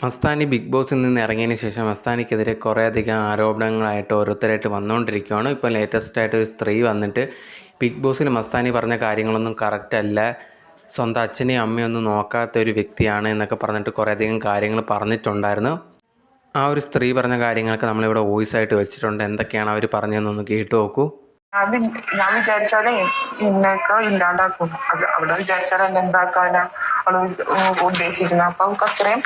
Mastani big ബോസിൽ നിന്ന് ഇറങ്ങിയതിന് ശേഷം മസ്താനിക്കെതിരെ കുറേയധികം ആരോപണങ്ങളായിട്ട് ഓരോരുത്തരായിട്ട് വന്നുകൊണ്ടിരിക്കുകയാണ്. ഇപ്പോൾ ലേറ്റസ്റ്റായിട്ട് ഒരു സ്ത്രീ വന്നിട്ട് ബിഗ് ബോസിൽ മസ്താനി പറഞ്ഞ കാര്യങ്ങളൊന്നും കറക്റ്റ് അല്ല, സ്വന്തം അച്ഛനെയും അമ്മയൊന്നും നോക്കാത്തൊരു വ്യക്തിയാണ് എന്നൊക്കെ പറഞ്ഞിട്ട് കുറേയധികം കാര്യങ്ങൾ പറഞ്ഞിട്ടുണ്ടായിരുന്നു. ആ ഒരു സ്ത്രീ പറഞ്ഞ കാര്യങ്ങളൊക്കെ നമ്മളിവിടെ വോയിസ് ആയിട്ട് വെച്ചിട്ടുണ്ട്. എന്തൊക്കെയാണ് അവർ പറഞ്ഞതെന്നൊന്ന് കേട്ടു നോക്കൂ. ഞാൻ വിചാരിച്ചാലേ ഇന്നൊക്കെ ഇല്ലാണ്ടാക്കും. അത് അവിടെ വിചാരിച്ചാൽ എന്നെ എന്താക്കാനാ അവള് ഉദ്ദേശിക്കുന്നത്. അപ്പൊ അവൾക്ക് അത്രയും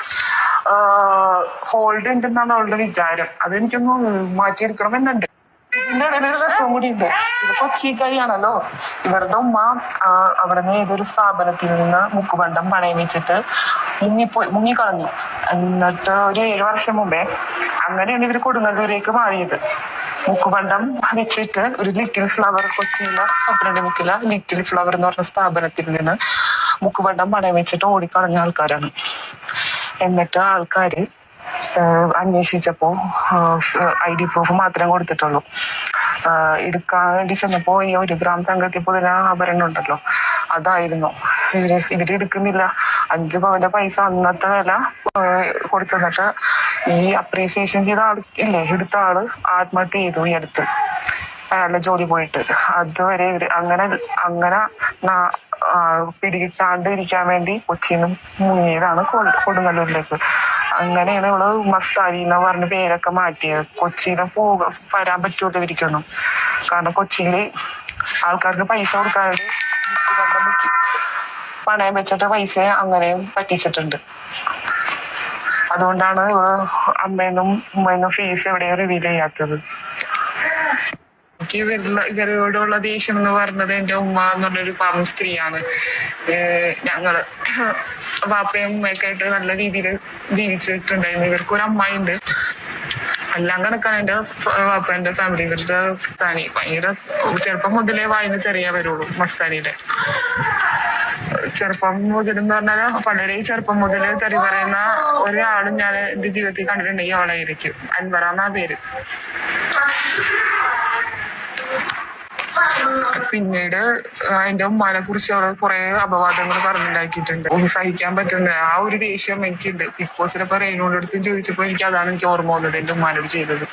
ഹോൾഡ് ഉണ്ടെന്നാണ് അവളുടെ വിചാരം. അതെനിക്കൊന്ന് മാറ്റിയെടുക്കണമെന്നുണ്ട്. ഇതിന്റെ ഇടയിൽ ഒരു രസം കൂടി ഉണ്ട്. ഇത് കൊച്ചി കഴിയാണല്ലോ. ഇവരുടെ ഉമ്മ അവിടെ നിന്ന് ഏതൊരു സ്ഥാപനത്തിൽ നിന്ന് മുക്കുബണ്ടം പണയം വെച്ചിട്ട് മുങ്ങിക്കളഞ്ഞു. എന്നിട്ട് ഒരു 7 വർഷം മുമ്പേ അങ്ങനെയാണ് ഇവർ കൊടുങ്ങല്ലൂരേക്ക് മാറിയത്. മുക്കുബണ്ടം വെച്ചിട്ട് ഒരു ലിറ്റിൽ ഫ്ലവർ, കൊച്ചിയിലെ പത്തനംതിട്ട ലിറ്റിൽ ഫ്ലവർ എന്ന് പറഞ്ഞ സ്ഥാപനത്തിൽ നിന്ന് മുക്കുബണ്ടം പണയം വെച്ചിട്ട് ഓടിക്കളഞ്ഞ ആൾക്കാരാണ്. എന്നിട്ട് ആൾക്കാര് അന്വേഷിച്ചപ്പോ ID പ്രൂഫ് മാത്രമേ കൊടുത്തിട്ടുള്ളൂ. എടുക്കാൻ വേണ്ടി ചെന്നപ്പോ ഈ 1 ഗ്രാം തങ്കത്തിപ്പൊതിന ആഭരണം ഉണ്ടല്ലോ, അതായിരുന്നു. ഇവര് എടുക്കുന്നില്ല. 5 പവന്റെ പൈസ അന്നത്തെ വില കൊടുത്തിട്ട് ഈ അപ്രീസിയേഷൻ ചെയ്ത ആൾ ഇല്ലേ, എടുത്ത ആള് ആത്മഹത്യ ചെയ്തു ഈ അടുത്ത്, അയാളുടെ ജോലി പോയിട്ട്. അതുവരെ ഇവര് അങ്ങനെ പിടികിട്ടാണ്ട് ഇരിക്കാൻ വേണ്ടി കൊച്ചിയിൽ നിന്ന് മുങ്ങിയതാണ് കൊടുങ്ങല്ലൂരിലേക്ക്. അങ്ങനെയാണ് ഇവള് മസ്താനി എന്ന് പറഞ്ഞ പേരൊക്കെ മാറ്റിയത്. കൊച്ചിയിലെ വരാൻ പറ്റൂല ഇരിക്കുന്നു. കാരണം കൊച്ചിയില് ആൾക്കാർക്ക് പൈസ കൊടുക്കാതെ പണയം വെച്ചിട്ട് പൈസ അങ്ങനെയും പറ്റിച്ചിട്ടുണ്ട്. അതുകൊണ്ടാണ് അമ്മേന്നും ഉമ്മേന്നും ഫേസ് എവിടെയും റിവീൽ ചെയ്യാത്തത്. എനിക്ക് ഇവരോടുള്ള ദേഷ്യം എന്ന് പറഞ്ഞത് എന്റെ ഉമ്മ എന്ന് പറഞ്ഞൊരു പാവം സ്ത്രീയാണ്. ഞങ്ങള് വാപ്പയും ഉമ്മയൊക്കെ ആയിട്ട് നല്ല രീതിയിൽ ജീവിച്ചിട്ടുണ്ടായിരുന്നു. ഇവർക്കൊരു അമ്മായി ഉണ്ട്. എല്ലാം കണക്കാണ് എന്റെ വാപ്പന്റെ ഫാമിലി. ഇവരുടെ താനി ഭയങ്കര ചെറുപ്പം മുതലേ വായിന്ന് തെറിയാ വരുള്ളൂ. മസ്താനിയുടെ ചെറുപ്പം മുതൽ എന്ന് പറഞ്ഞാൽ വളരെ ചെറുപ്പം മുതൽ തെറി പറയുന്ന ഒരാളും ഞാൻ എന്റെ ജീവിതത്തിൽ കണ്ടിട്ടുണ്ടെങ്കിൽ അവളായിരിക്കും. അൻവറാന്ന പേര്. പിന്നീട് എന്റെ ഉമ്മാനെ കുറിച്ച് അവള് കുറെ അപവാദങ്ങൾ പറഞ്ഞുണ്ടാക്കിയിട്ടുണ്ട്. സഹിക്കാൻ പറ്റുന്ന ആ ഒരു ദേഷ്യം എനിക്കുണ്ട്. ബിഗ് ബോസിലിപ്പോ റെയിനോട് അടുത്തും ചോദിച്ചപ്പോ എനിക്ക് ഓർമ്മ വന്നത് എന്റെ ഉമ്മാനോട് ചെയ്തത്.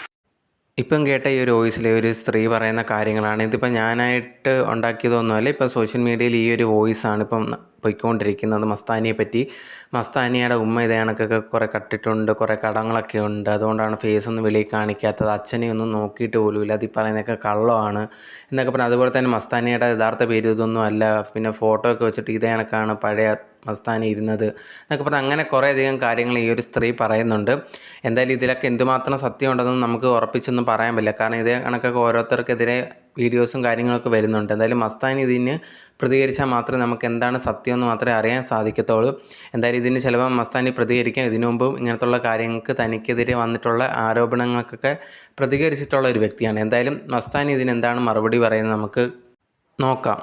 ഇപ്പം കേട്ട ഈ ഒരു വോയിസിലെ ഒരു സ്ത്രീ പറയുന്ന കാര്യങ്ങളാണ്. ഇതിപ്പോൾ ഞാനായിട്ട് ഉണ്ടാക്കിയതൊന്നുമല്ല. ഇപ്പം സോഷ്യൽ മീഡിയയിൽ ഈ ഒരു വോയിസാണ് ഇപ്പം പോയിക്കൊണ്ടിരിക്കുന്നത് മസ്താനിയെ പറ്റി. മസ്താനിയുടെ ഉമ്മ ഇതേ കണക്കൊക്കെ കുറേ കട്ടിട്ടുണ്ട്, കുറേ കടങ്ങളൊക്കെ ഉണ്ട്, അതുകൊണ്ടാണ് ഫേസ് ഒന്നും വെളിയിൽ കാണിക്കാത്തത്, അച്ഛനെ ഒന്നും നോക്കിയിട്ട് പോലുമില്ല, അത് ഈ പറയുന്നതൊക്കെ കള്ളമാണ് എന്നൊക്കെ പറഞ്ഞു. അതുപോലെ തന്നെ മസ്താനിയുടെ യഥാർത്ഥ പേര് ഇതൊന്നും അല്ല, പിന്നെ ഫോട്ടോ ഒക്കെ വെച്ചിട്ട് ഇതേ കണക്കാണ് പഴയ മസ്താനി ഇരുന്നത് എന്നൊക്കെ പറഞ്ഞാൽ അങ്ങനെ കുറേയധികം കാര്യങ്ങൾ ഈ ഒരു സ്ത്രീ പറയുന്നുണ്ട്. എന്തായാലും ഇതിലൊക്കെ എന്തുമാത്രം സത്യം ഉണ്ടെന്നും നമുക്ക് ഉറപ്പിച്ചൊന്നും പറയാൻ പറ്റില്ല. കാരണം ഇതേ കണക്കൊക്കെ ഓരോരുത്തർക്കെതിരെ വീഡിയോസും കാര്യങ്ങളൊക്കെ വരുന്നുണ്ട്. എന്തായാലും മസ്താനി ഇതിന് പ്രതികരിച്ചാൽ മാത്രമേ നമുക്ക് എന്താണ് സത്യം എന്ന് മാത്രമേ അറിയാൻ സാധിക്കത്തുള്ളൂ. എന്തായാലും ഇതിന് ചിലപ്പോൾ മസ്താനി പ്രതികരിക്കാം. ഇതിനു മുമ്പും ഇങ്ങനത്തുള്ള കാര്യങ്ങൾക്ക് തനിക്കെതിരെ വന്നിട്ടുള്ള ആരോപണങ്ങൾക്കൊക്കെ പ്രതികരിച്ചിട്ടുള്ള ഒരു വ്യക്തിയാണ്. എന്തായാലും മസ്താനി ഇതിനെന്താണ് മറുപടി പറയുന്നത് നമുക്ക് നോക്കാം.